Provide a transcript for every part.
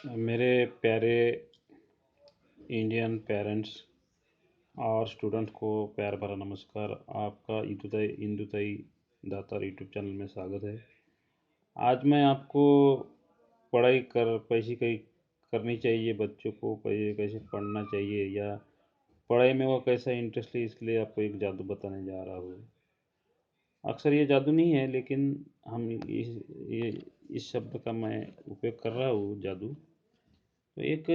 मेरे प्यारे Indian parents और स्टूडेंट्स को प्यार भरा नमस्कार। आपका इंदुताई दातार यूट्यूब चैनल में स्वागत है। आज मैं आपको पढ़ाई कर कैसी कई करनी चाहिए, बच्चों को कैसे पढ़ना चाहिए या पढ़ाई में वो कैसा इंटरेस्ट है, इसके लिए आपको एक जादू बताने जा रहा हूँ। अक्सर ये जादू नहीं है, लेकिन हम इस शब्द का मैं उपयोग कर रहा हूँ, जादू। तो एक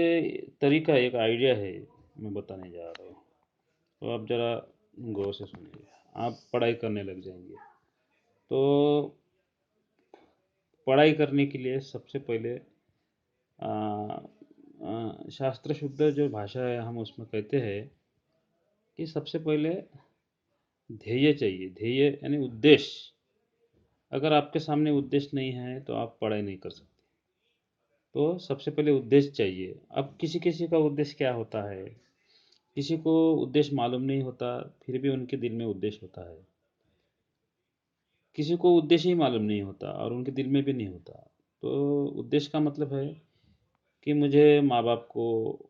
तरीका, एक आइडिया है, मैं बताने जा रहा हूँ। तो आप ज़रा गौर से सुनिए, आप पढ़ाई करने लग जाएंगे। तो पढ़ाई करने के लिए सबसे पहले शास्त्र शुद्ध जो भाषा है, हम उसमें कहते हैं कि सबसे पहले ध्येय चाहिए। ध्येय यानी उद्देश्य। अगर आपके सामने उद्देश्य नहीं है तो आप पढ़ाई नहीं कर सकते। तो सबसे पहले उद्देश्य चाहिए। अब किसी किसी का उद्देश्य क्या होता है, किसी को उद्देश्य मालूम नहीं होता, फिर भी उनके दिल में उद्देश्य होता है। किसी को उद्देश्य ही मालूम नहीं होता और उनके दिल में भी नहीं होता। तो उद्देश्य का मतलब है कि मुझे माँ बाप को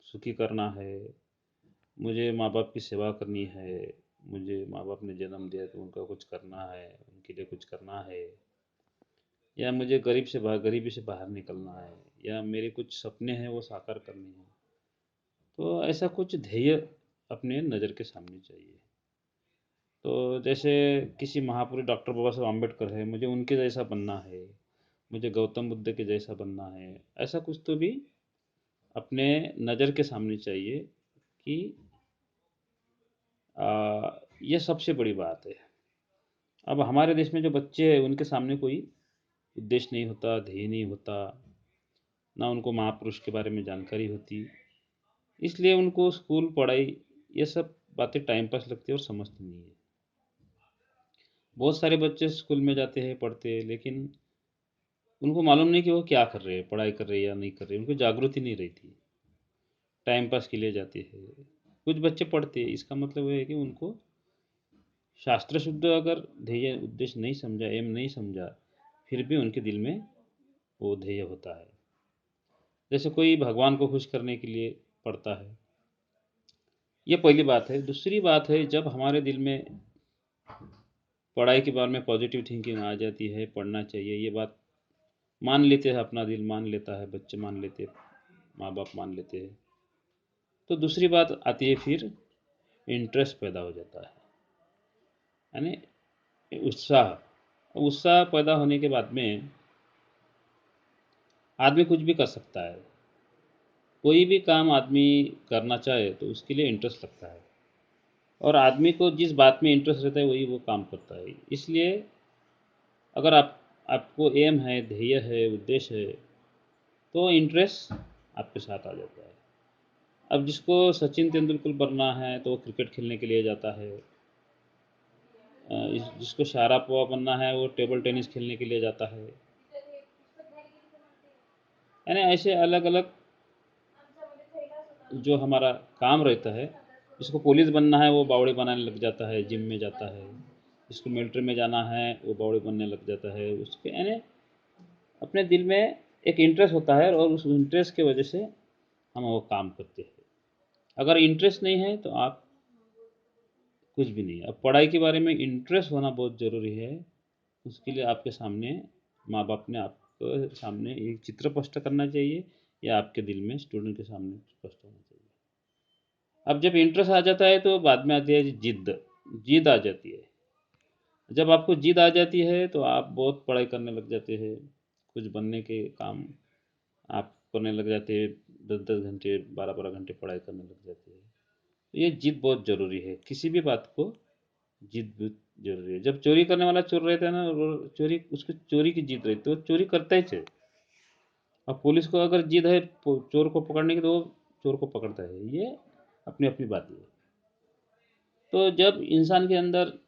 सुखी करना है, मुझे माँ बाप की सेवा करनी है, मुझे माँ बाप ने जन्म दिया तो उनका कुछ करना है, उनके लिए कुछ करना है, या मुझे गरीबी से बाहर निकलना है, या मेरे कुछ सपने हैं वो साकार करने हैं। तो ऐसा कुछ ध्येय अपने नज़र के सामने चाहिए। तो जैसे किसी महापुरुष डॉक्टर बाबा साहब आम्बेडकर है, मुझे उनके जैसा बनना है, मुझे गौतम बुद्ध के जैसा बनना है, ऐसा कुछ तो भी अपने नज़र के सामने चाहिए कि ये सबसे बड़ी बात है। अब हमारे देश में जो बच्चे हैं उनके सामने कोई उद्देश्य नहीं होता, ध्येय नहीं होता, ना उनको महापुरुष के बारे में जानकारी होती, इसलिए उनको स्कूल पढ़ाई ये सब बातें टाइम पास लगती है और समझती नहीं है। बहुत सारे बच्चे स्कूल में जाते हैं, पढ़ते हैं, लेकिन उनको मालूम नहीं कि वो क्या कर रहे हैं, पढ़ाई कर रहे हैं या नहीं कर रहे हैं, उनको जागृति नहीं रहती, टाइम पास के लिए जाते हैं। कुछ बच्चे पढ़ते हैं, इसका मतलब है कि उनको शास्त्र शुद्ध अगर ध्येय उद्देश्य नहीं समझा, एम नहीं समझा, फिर भी उनके दिल में वो ध्येय होता है। जैसे कोई भगवान को खुश करने के लिए पढ़ता है, ये पहली बात है। दूसरी बात है, जब हमारे दिल में पढ़ाई के बारे में पॉजिटिव थिंकिंग आ जाती है, पढ़ना चाहिए, ये बात मान लेते हैं, अपना दिल मान लेता है, बच्चे मान लेते हैं, माँ बाप मान लेते हैं, तो दूसरी बात आती है, फिर इंटरेस्ट पैदा हो जाता है, यानी उत्साह। उत्साह पैदा होने के बाद में आदमी कुछ भी कर सकता है। कोई भी काम आदमी करना चाहे तो उसके लिए इंटरेस्ट लगता है, और आदमी को जिस बात में इंटरेस्ट रहता है वही वो काम करता है। इसलिए अगर आपको एम है, ध्येय है, उद्देश्य है, तो इंटरेस्ट आपके साथ आ जाता है। अब जिसको सचिन तेंदुलकर बनना है तो वो क्रिकेट खेलने के लिए जाता है। जिसको शारापोवा बनना है वो टेबल टेनिस खेलने के लिए जाता है। यानी ऐसे अलग अलग जो हमारा काम रहता है। जिसको पुलिस बनना है वो बावड़ी बनाने लग जाता है, जिम में जाता है। जिसको मिलिट्री में जाना है वो बावड़ी बनने लग जाता है। उसके यानी अपने दिल में एक इंटरेस्ट होता है, और उस इंटरेस्ट की वजह से हम वो काम करते हैं। अगर इंटरेस्ट नहीं है तो आप कुछ भी नहीं। अब पढ़ाई के बारे में इंटरेस्ट होना बहुत ज़रूरी है। उसके लिए आपके सामने माँ बाप ने आपके सामने एक चित्र स्पष्ट करना चाहिए, या आपके दिल में स्टूडेंट के सामने स्पष्ट होना चाहिए। अब जब इंटरेस्ट आ जाता है तो बाद में आती है जिद। जिद आ जाती है। जब आपको जिद आ जाती है तो आप बहुत पढ़ाई करने लग जाते हैं। कुछ बनने के काम आप करने लग जाते हैं, 10-10 घंटे, 12-12 घंटे पढ़ाई करने लग जाते हैं। तो ये जिद बहुत ज़रूरी है, किसी भी बात को जिद बहुत जरूरी है। जब चोरी करने वाला चोर रहता है ना, वो चोरी, उसको चोरी की जिद रहती है, वो चोरी करता ही चाहिए। अब पुलिस को अगर जिद है चोर को पकड़ने की, तो वो चोर को पकड़ता है। ये अपनी अपनी बात है। तो जब इंसान के अंदर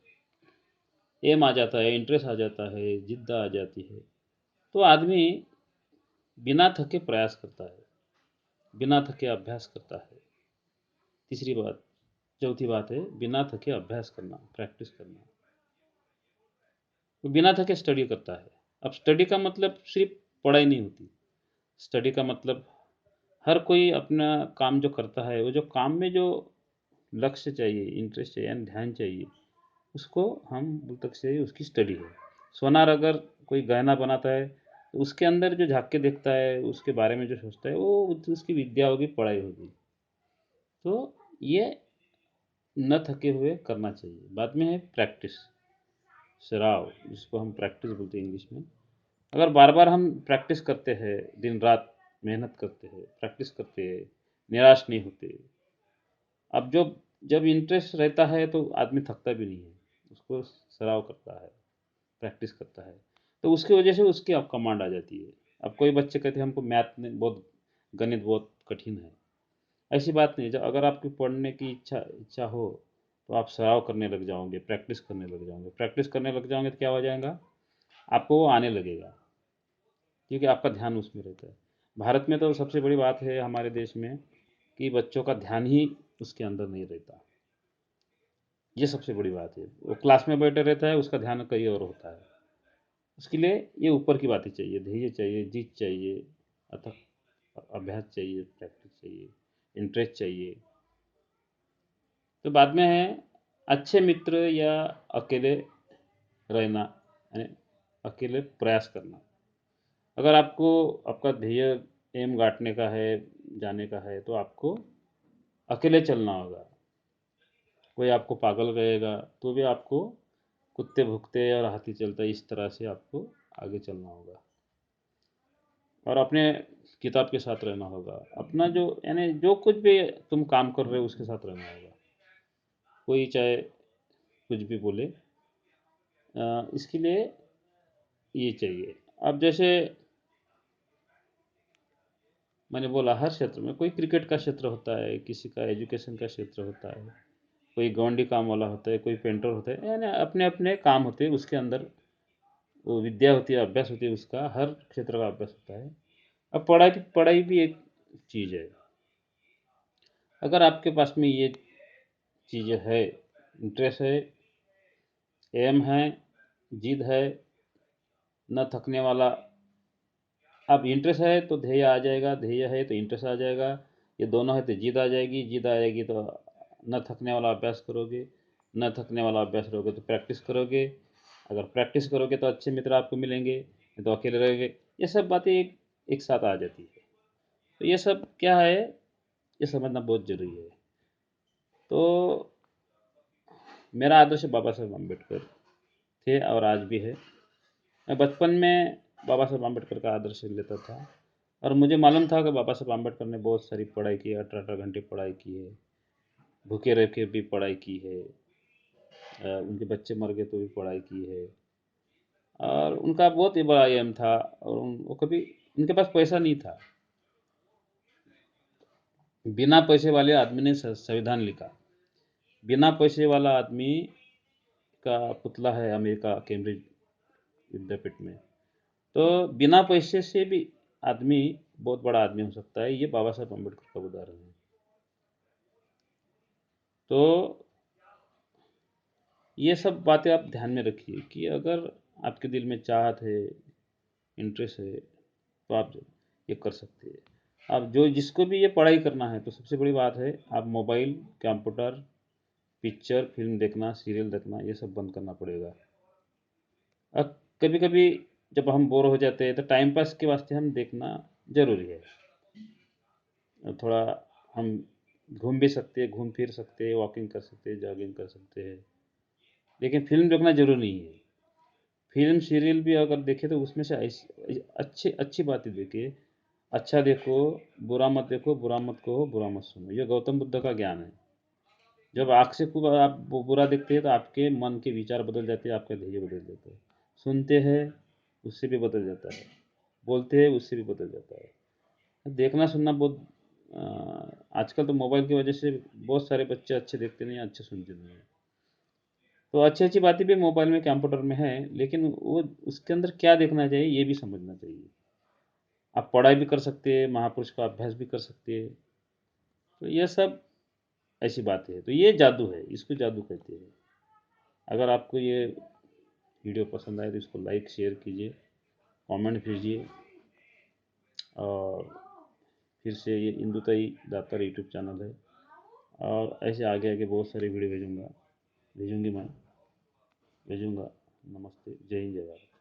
एम आ जाता है, इंटरेस्ट आ जाता है, जिद्द आ जाती है, तो आदमी बिना थके प्रयास करता है, बिना थके अभ्यास करता है। तीसरी बात, चौथी बात है बिना थके अभ्यास करना, प्रैक्टिस करना। वो बिना थके स्टडी करता है। अब स्टडी का मतलब सिर्फ पढ़ाई नहीं होती। स्टडी का मतलब हर कोई अपना काम जो करता है, वो जो काम में जो लक्ष्य चाहिए, इंटरेस्ट चाहिए यानी ध्यान चाहिए, उसको हम बोल सकते हैं उसकी स्टडी है। सोनार अगर कोई गहना बनाता है, तो उसके अंदर जो झाँक के देखता है, उसके बारे में जो सोचता है, वो उसकी विद्या होगी, पढ़ाई होगी। तो ये न थके हुए करना चाहिए। बाद में है प्रैक्टिस, सराव, जिसको हम प्रैक्टिस बोलते हैं इंग्लिश में। अगर बार बार हम प्रैक्टिस करते हैं, दिन रात मेहनत करते हैं, प्रैक्टिस करते हैं, निराश नहीं होते। अब जो जब इंटरेस्ट रहता है तो आदमी थकता भी नहीं है, उसको सराव करता है, प्रैक्टिस करता है, तो उसकी वजह से उसकी अब कमांड आ जाती है। अब कोई बच्चे कहते हैं हमको मैथ में बहुत, गणित बहुत कठिन है, ऐसी बात नहीं। जब अगर आपकी पढ़ने की इच्छा इच्छा हो, तो आप सराव करने लग जाओगे, प्रैक्टिस करने लग जाओगे। प्रैक्टिस करने लग जाओगे तो क्या हो जाएगा, आपको वो आने लगेगा, क्योंकि आपका ध्यान उसमें रहता है। भारत में तो सबसे बड़ी बात है हमारे देश में कि बच्चों का ध्यान ही उसके अंदर नहीं रहता। ये सबसे बड़ी बात है। वो क्लास में बैठे रहता है, उसका ध्यान कहीं और होता है। उसके लिए ये ऊपर की बातें चाहिए, धैर्य चाहिए, जीत चाहिए, अथक अभ्यास चाहिए, प्रैक्टिस चाहिए, इंटरेस्ट चाहिए। तो बाद में है अच्छे मित्र या अकेले रहना, यानी अकेले प्रयास करना। अगर आपको आपका ध्येय एम गाँठने का है, जाने का है, तो आपको अकेले चलना होगा। कोई आपको पागल कहेगा तो भी आपको कुत्ते भुगते और हाथी चलता, इस तरह से आपको आगे चलना होगा। और अपने किताब के साथ रहना होगा। अपना जो यानी जो कुछ भी तुम काम कर रहे हो उसके साथ रहना होगा। कोई चाहे कुछ भी बोले, इसके लिए ये चाहिए। अब जैसे मैंने बोला, हर क्षेत्र में कोई क्रिकेट का क्षेत्र होता है, किसी का एजुकेशन का क्षेत्र होता है, कोई गवर्नमेंट काम वाला होता है, कोई पेंटर होता है, यानी अपने अपने काम होते हैं, उसके अंदर वो विद्या होती है, अभ्यास होती है, उसका हर क्षेत्र का अभ्यास होता है। अब पढ़ाई भी एक चीज़ है। अगर आपके पास में ये चीज़ें है, इंटरेस्ट है, एम है, जिद है, न थकने वाला। अब इंटरेस्ट है तो ध्येय आ जाएगा, ध्येय है तो इंटरेस्ट आ जाएगा, ये दोनों है तो जिद आ जाएगी, जिद आएगी तो न थकने वाला अभ्यास करोगे, न थकने वाला अभ्यास करोगे तो प्रैक्टिस करोगे। अगर प्रैक्टिस करोगे तो अच्छे मित्र आपको मिलेंगे, नहीं तो अकेले रहोगे। ये सब बातें एक साथ आ जाती है। तो ये सब क्या है, ये समझना बहुत जरूरी है। तो मेरा आदर्श बाबा साहेब अम्बेडकर थे और आज भी है। मैं बचपन में बाबा साहेब अम्बेडकर का आदर्श लेता था, और मुझे मालूम था कि बाबा साहेब अम्बेडकर ने बहुत सारी पढ़ाई की है, 18-18 घंटे पढ़ाई की है, भूखे रह के भी पढ़ाई की है, उनके बच्चे मर गए तो भी पढ़ाई की है। और उनका बहुत ही बड़ा एम था, और वो कभी, उनके पास पैसा नहीं था। बिना पैसे वाले आदमी ने संविधान लिखा। बिना पैसे वाला आदमी का पुतला है अमेरिका कैम्ब्रिज विद्यापीठ में। तो बिना पैसे से भी आदमी बहुत बड़ा आदमी हो सकता है। ये बाबा साहब अम्बेडकर का उदाहरण है। तो ये सब बातें आप ध्यान में रखिए कि अगर आपके दिल में चाहत है, इंटरेस्ट है, तो आप ये कर सकते हैं। आप जो जिसको भी ये पढ़ाई करना है, तो सबसे बड़ी बात है, आप मोबाइल, कंप्यूटर, पिक्चर, फिल्म देखना, सीरियल देखना, ये सब बंद करना पड़ेगा। अब कभी कभी जब हम बोर हो जाते हैं तो टाइम पास के वास्ते हम देखना जरूरी है। थोड़ा हम घूम भी सकते हैं, घूम फिर सकते हैं, वॉकिंग कर सकते हैं, जॉगिंग कर सकते हैं, लेकिन फिल्म देखना जरूरी नहीं है। फिल्म सीरियल भी अगर देखें तो उसमें से अच्छी अच्छी बातें देखिए। अच्छा देखो, बुरा मत देखो, बुरा मत कहो, बुरा मत सुनो, ये गौतम बुद्ध का ज्ञान है। जब आँख से खूब आप बुरा देखते हैं तो आपके मन के विचार बदल जाते हैं, आपका ध्येय बदल जाता है। सुनते हैं, उससे भी बदल जाता है। बोलते हैं, उससे भी बदल जाता है। देखना सुनना बहुत आजकल तो मोबाइल की वजह से बहुत सारे बच्चे अच्छे देखते नहीं, अच्छे सुनते नहीं हैं। तो अच्छी अच्छी बातें भी मोबाइल में, कंप्यूटर में है, लेकिन वो उसके अंदर क्या देखना चाहिए ये भी समझना चाहिए। आप पढ़ाई भी कर सकते हैं, महापुरुष का अभ्यास भी कर सकते हैं। तो ये सब ऐसी बातें हैं। तो ये जादू है, इसको जादू कहते हैं। अगर आपको ये वीडियो पसंद आए तो इसको लाइक शेयर कीजिए, कमेंट कीजिए, और फिर से ये इंदुताई दातार यूट्यूब चैनल है, और ऐसे आगे आगे बहुत सारी वीडियो भेजूँगा, भेजूँगी मैं, भेजूँगा। नमस्ते, जय हिंद, जय भारत।